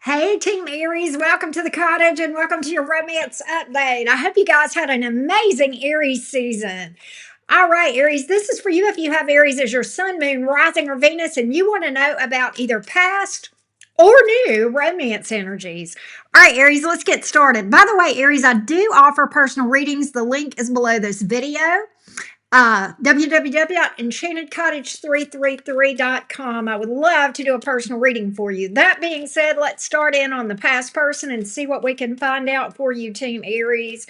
Hey, Team Aries, welcome to the cottage and welcome to your romance update. I hope you guys had an amazing Aries season. All right, Aries, this is for you if you have Aries as your sun, moon, rising, or Venus, and you want to know about either past or new romance energies. All right, Aries, let's get started. By the way, Aries, I do offer personal readings. The link is below this video. www.enchantedcottage333.com. I would love to do a personal reading for you. That being said, let's start in on the past person and see what we can find out for you, Team Aries.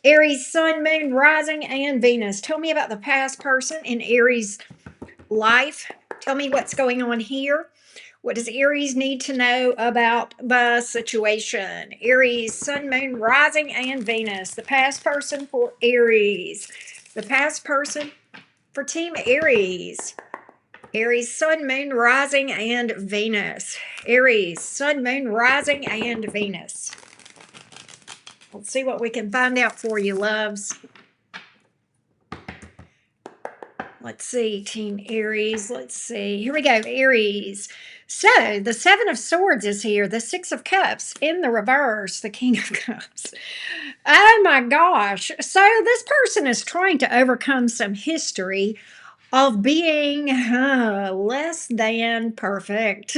Aries, Sun, Moon, Rising, and Venus. Tell me about the past person in Aries' life. Tell me what's going on here. What does Aries need to know about the situation? Aries, Sun, Moon, Rising, and Venus. The past person for Aries. The past person for Team Aries. Aries, Sun, Moon, Rising, and Venus. Aries, Sun, Moon, Rising, and Venus. Let's see what we can find out for you, loves. Let's see, Team Aries. Let's see. Here we go, Aries. So, the Seven of Swords is here. The Six of Cups in the reverse. The King of Cups. Oh my gosh. So, this person is trying to overcome some history of being less than perfect.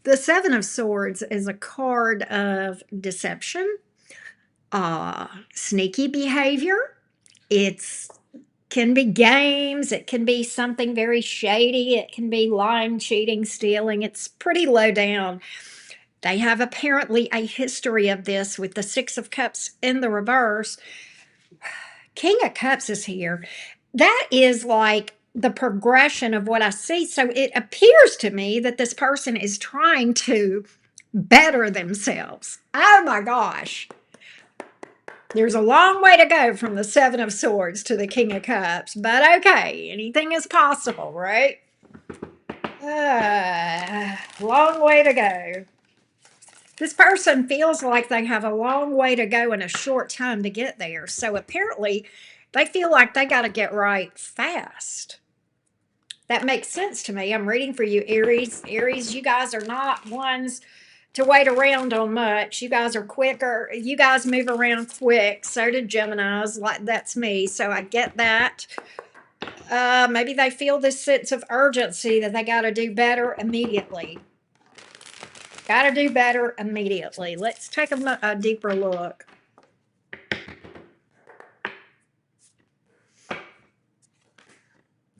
The Seven of Swords is a card of deception, sneaky behavior. It's can be games. It can be something very shady. It can be lying, cheating, stealing. It's pretty low down. They have apparently a history of this with the Six of Cups in the reverse. King of Cups is here. That is like the progression of what I see. So it appears to me that this person is trying to better themselves. Oh my gosh. There's a long way to go from the Seven of Swords to the King of Cups, but okay, anything is possible, right? Long way to go. This person feels like they have a long way to go in a short time to get there. So apparently, they feel like they got to get right fast. That makes sense to me. I'm reading for you, Aries. Aries, you guys are not ones to wait around on much. You guys are quicker. You guys move around quick. So do Geminis. Like that's me. So I get that. Maybe they feel this sense of urgency that they got to do better immediately. Got to do better immediately. Let's take a deeper look.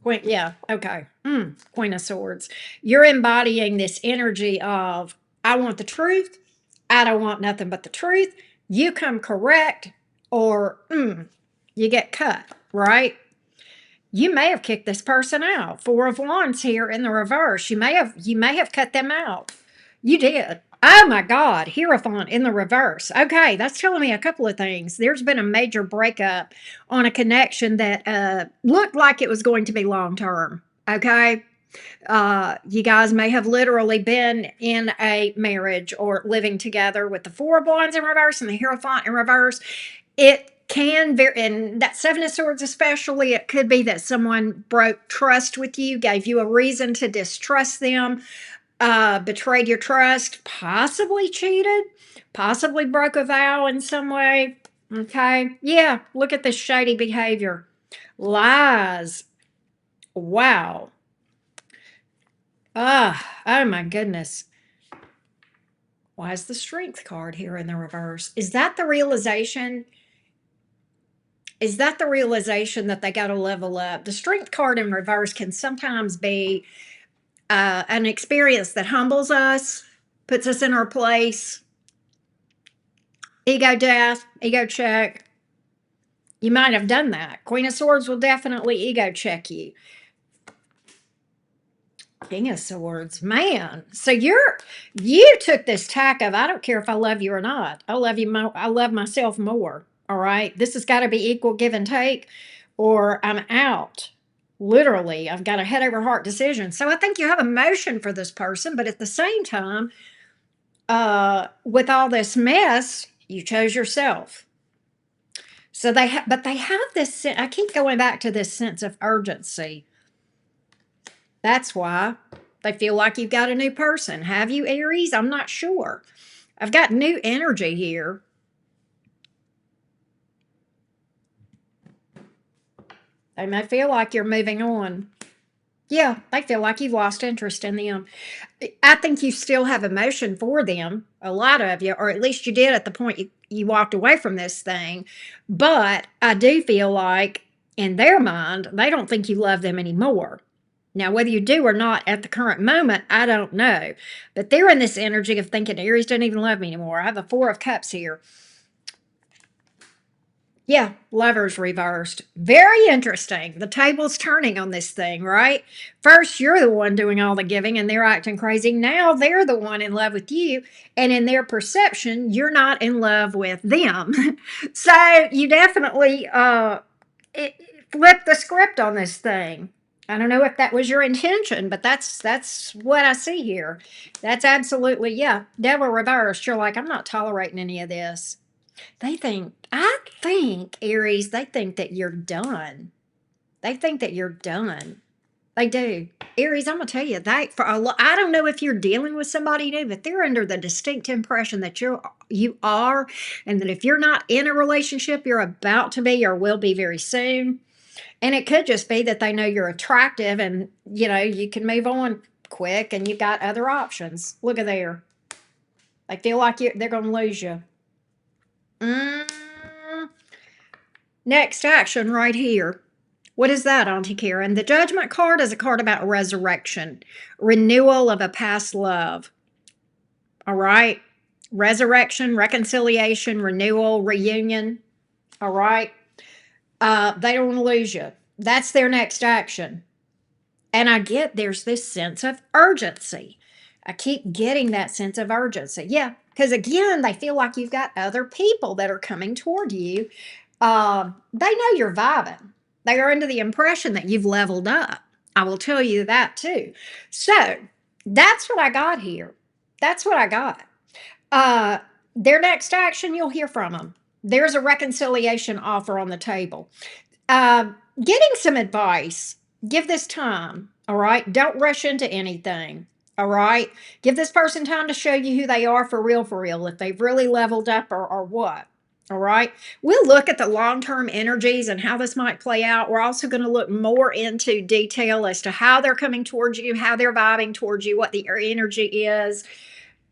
Queen, yeah, okay. Queen of Swords. You're embodying this energy of, I want the truth. I don't want nothing but the truth. You come correct or you get cut, right? You may have kicked this person out. Four of Wands here in the reverse. You may have cut them out. You did. Oh my God, Hierophant in the reverse. Okay, that's telling me a couple of things. There's been a major breakup on a connection that looked like it was going to be long term. Okay, you guys may have literally been in a marriage or living together with the Four of Wands in reverse and the Hierophant in reverse. It can vary, and that Seven of Swords especially, it could be that someone broke trust with you, gave you a reason to distrust them, betrayed your trust, possibly cheated, possibly broke a vow in some way. Okay. Yeah. Look at this shady behavior. Lies. Wow. Oh my goodness. Why is the Strength card here in the reverse? Is that the realization? Is that the realization that they got to level up? The Strength card in reverse can sometimes be an experience that humbles us, puts us in our place. Ego death, ego check. You might have done that. Queen of Swords will definitely ego check you. King of Swords, man. So you took this tack of, I don't care if I love you or not. I love you. I love myself more. All right. This has got to be equal give and take, or I'm out. Literally, I've got a head over heart decision. So I think you have emotion for this person, but at the same time, with all this mess, you chose yourself. So they have this. I keep going back to this sense of urgency. That's why they feel like you've got a new person. Have you, Aries? I'm not sure. I've got new energy here. They may feel like you're moving on. Yeah, they feel like you've lost interest in them. I think you still have emotion for them, a lot of you, or at least you did at the point you walked away from this thing. But I do feel like in their mind, they don't think you love them anymore. Now, whether you do or not at the current moment, I don't know. But they're in this energy of thinking Aries doesn't even love me anymore. I have a Four of Cups here. Yeah, lovers reversed. Very interesting. The table's turning on this thing, right? First, you're the one doing all the giving and they're acting crazy. Now they're the one in love with you. And in their perception, you're not in love with them. So you definitely flip the script on this thing. I don't know if that was your intention, but that's what I see here. That's absolutely, yeah, devil reversed. You're like, I'm not tolerating any of this. I think, Aries, they think that you're done. They think that you're done. They do. Aries, I'm gonna tell you that for a lot. I don't know if you're dealing with somebody new, but they're under the distinct impression that you are, and that if you're not in a relationship, you're about to be or will be very soon. And it could just be that they know you're attractive, and you can move on quick, and you've got other options. Look at there. They feel like they're gonna lose you. Mm. Next action right here. What is that, Auntie Karen? The Judgment card is a card about resurrection, renewal of a past love. All right? Resurrection, reconciliation, renewal, reunion. All right? They don't want to lose you. That's their next action. And I get there's this sense of urgency. I keep getting that sense of urgency. Yeah, because again, they feel like you've got other people that are coming toward you. They know you're vibing. They are under the impression that you've leveled up. I will tell you that too. So that's what I got here. That's what I got. Uh, their next action, you'll hear from them. There's a reconciliation offer on the table. Getting some advice. Give this time. All right. Don't rush into anything. All right. Give this person time to show you who they are for real, if they've really leveled up or what. All right. We'll look at the long-term energies and how this might play out. We're also going to look more into detail as to how they're coming towards you, how they're vibing towards you, what the energy is,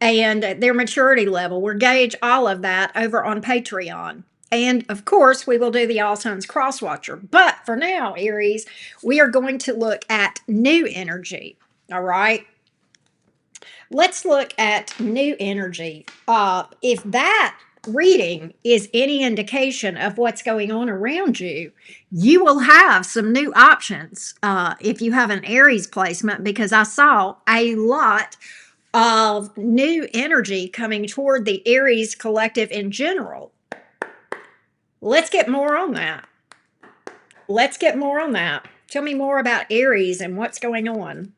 and their maturity level. We'll gauge all of that over on Patreon. And of course, we will do the All Signs Cross Watcher. But for now, Aries, we are going to look at new energy. All right. Let's look at new energy. If that reading is any indication of what's going on around you, you will have some new options if you have an Aries placement, because I saw a lot of new energy coming toward the Aries collective in general. Let's get more on that. Let's get more on that. Tell me more about Aries and what's going on.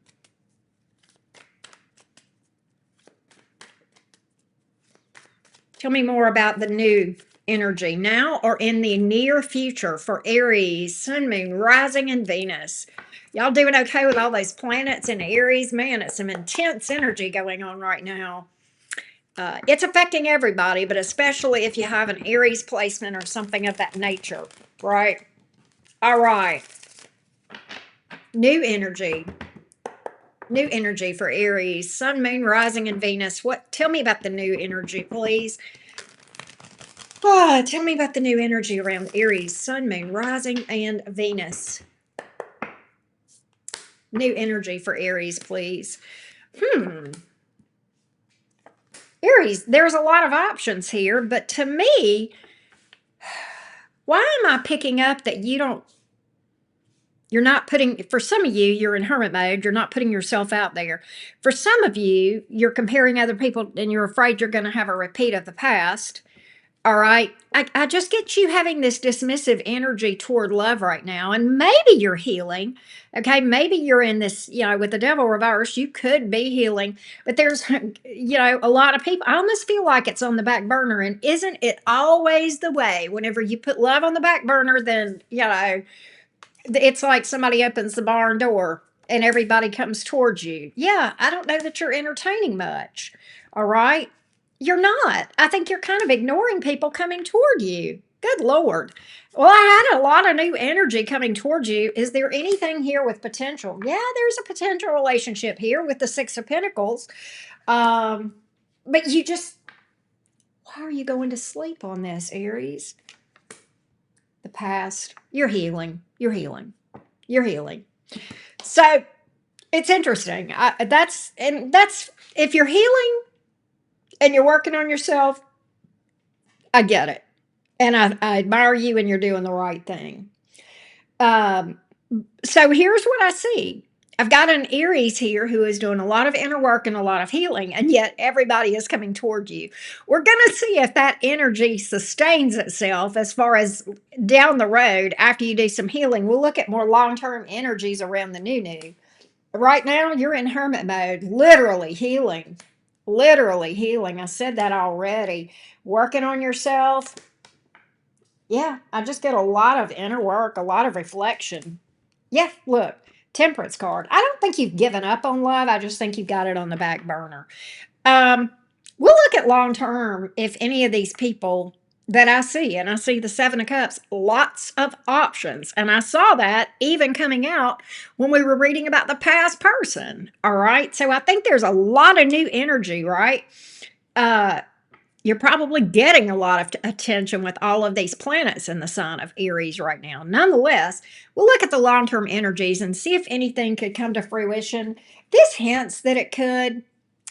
Tell me more about the new energy now or in the near future for Aries, Sun, Moon, Rising, and Venus. Y'all doing okay with all those planets in Aries? Man, it's some intense energy going on right now. It's affecting everybody, but especially if you have an Aries placement or something of that nature, right? All right. New energy. New energy for Aries, Sun, Moon, Rising, and Venus. Tell me about the new energy, please. Tell me about the new energy around Aries, Sun, Moon, Rising, and Venus. New energy for Aries, please. Aries, there's a lot of options here, but to me, why am I picking up that you're not putting, for some of you, you're in hermit mode, you're not putting yourself out there. For some of you, you're comparing other people and you're afraid you're going to have a repeat of the past. All right. I just get you having this dismissive energy toward love right now. And maybe you're healing. Okay. Maybe you're in this, with the devil reverse, you could be healing. But there's, a lot of people, I almost feel like it's on the back burner. And isn't it always the way? Whenever you put love on the back burner, then, it's like somebody opens the barn door and everybody comes towards you. Yeah. I don't know that you're entertaining much. All right. You're not. I think you're kind of ignoring people coming toward you. Good Lord. Well, I had a lot of new energy coming towards you. Is there anything here with potential? Yeah, there's a potential relationship here with the Six of Pentacles. Um, but you just, why are you going to sleep on this, Aries? The past. You're healing. You're healing. You're healing. So it's interesting. That's if you're healing and you're working on yourself, I get it. And I admire you and you're doing the right thing. Um, so here's what I see. I've got an Aries here who is doing a lot of inner work and a lot of healing, and yet everybody is coming toward you. We're going to see if that energy sustains itself as far as down the road after you do some healing. We'll look at more long term energies around the new. Right now, you're in hermit mode, literally healing. Literally healing. I said that already. Working on yourself. Yeah, I just get a lot of inner work, a lot of reflection. Yeah, look, temperance card. I don't think you've given up on love. I just think you've got it on the back burner. Um, we'll look at long term if any of these people that I see, and I see the Seven of Cups, lots of options. And I saw that even coming out when we were reading about the past person. All right. So I think there's a lot of new energy, right? Uh, you're probably getting a lot of attention with all of these planets in the sign of Aries right now. Nonetheless, we'll look at the long term energies and see if anything could come to fruition. This hints that it could.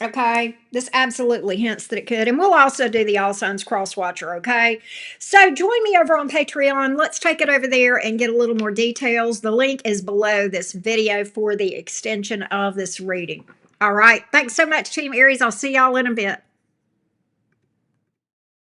Okay, this absolutely hints that it could. And we'll also do the All Signs Cross Watcher. Okay, so join me over on Patreon. Let's take it over there and get a little more details. The link is below this video for the extension of this reading. All right, thanks so much, Team Aries. I'll see y'all in a bit.